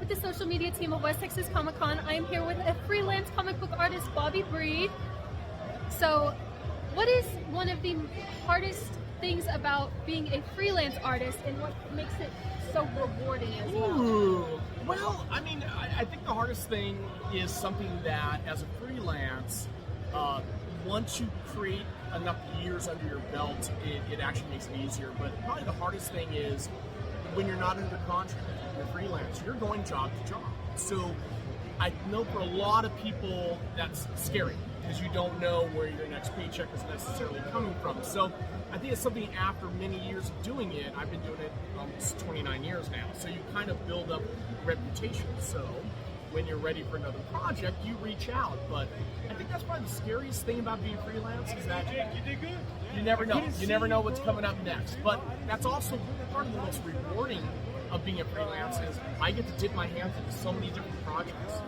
with the social media team of West Texas Comic Con. I am here with a freelance comic book artist, Bobby Breed. So, what is one of the hardest things about being a freelance artist, and what makes it so rewarding as well? Ooh. Well, I mean, I think the hardest thing is something that, as a freelance, once you create enough years under your belt, it actually makes it easier. But probably the hardest thing is when you're not under contract, you're freelance, you're going job to job. So I know for a lot of people that's scary because you don't know where your next paycheck is necessarily coming from. So I think it's something after many years of doing it. I've been doing it almost 29 years now. So you kind of build up reputation. So when you're ready for another project, you reach out. But I think that's probably the scariest thing about being freelance is that you never know. You never know what's coming up next. But that's also part of the most rewarding of being a freelance is I get to dip my hands into so many different projects.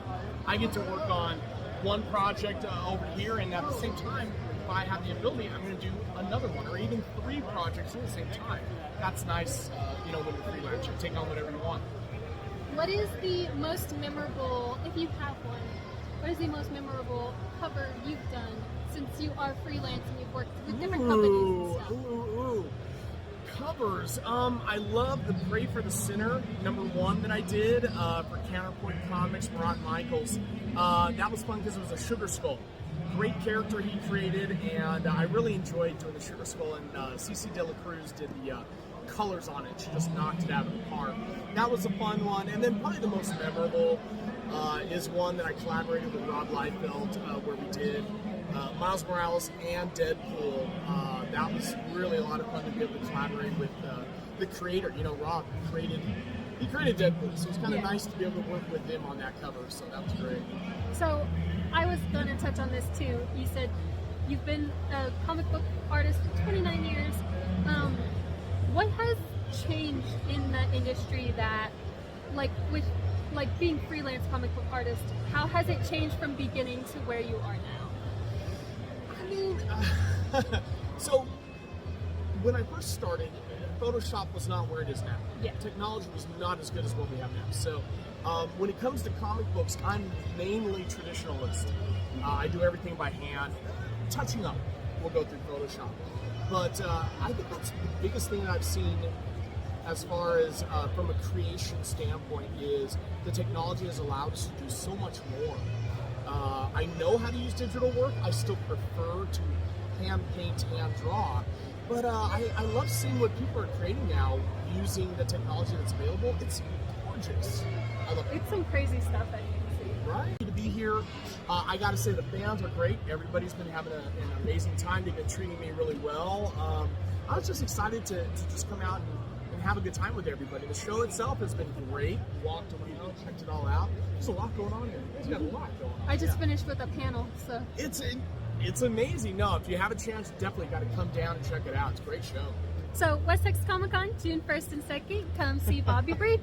I get to work on one project over here, and at the same time, if I have the ability, I'm going to do another one, or even 3 projects at the same time. That's nice, when you're freelance. You take on whatever you want. What is the most memorable, if you have one, what is the most memorable cover you've done since you are freelance and you've worked with different companies and stuff? Covers. I love the Pray for the Sinner #1 that I did for Counterpoint Comics, Marat Michaels. That was fun because it was a sugar skull. Great character he created, and I really enjoyed doing the sugar skull. And CC De La Cruz did the colors on it. She just knocked it out of the park. That was a fun one. And then probably the most memorable is one that I collaborated with Rob Liefeld, where we did Miles Morales and Deadpool. That was really a lot of fun to be able to collaborate with the creator. Rob created Deadpool, so it's kind of nice to be able to work with him on that cover. So that was great. So I was going to touch on this too. You said you've been a comic book artist for 29 years. What has changed in the industry that, with being freelance comic book artist, how has it changed from beginning to where you are now? I mean, so when I first started, Photoshop was not where it is now. Yeah. Technology was not as good as what we have now. So when it comes to comic books, I'm mainly traditionalist. I do everything by hand. Touching up will go through Photoshop. But I think that's the biggest thing that I've seen as far as from a creation standpoint is the technology has allowed us to do so much more. I know how to use digital work. I still prefer to hand paint, hand draw. But I love seeing what people are creating now using the technology that's available. It's gorgeous. I love it. It's some crazy stuff that you can see. Right. To be here, I got to say the fans are great. Everybody's been having an amazing time. They've been treating me really well. I was just excited to just come out and have a good time with everybody. The show itself has been great. Walked around, checked it all out. There's a lot going on here. There's got a lot going on. I just finished with a panel, so it's amazing. No, if you have a chance, definitely got to come down and check it out. It's a great show. So West Texas Comic Con, June 1st and 2nd. Come see Bobby Breed.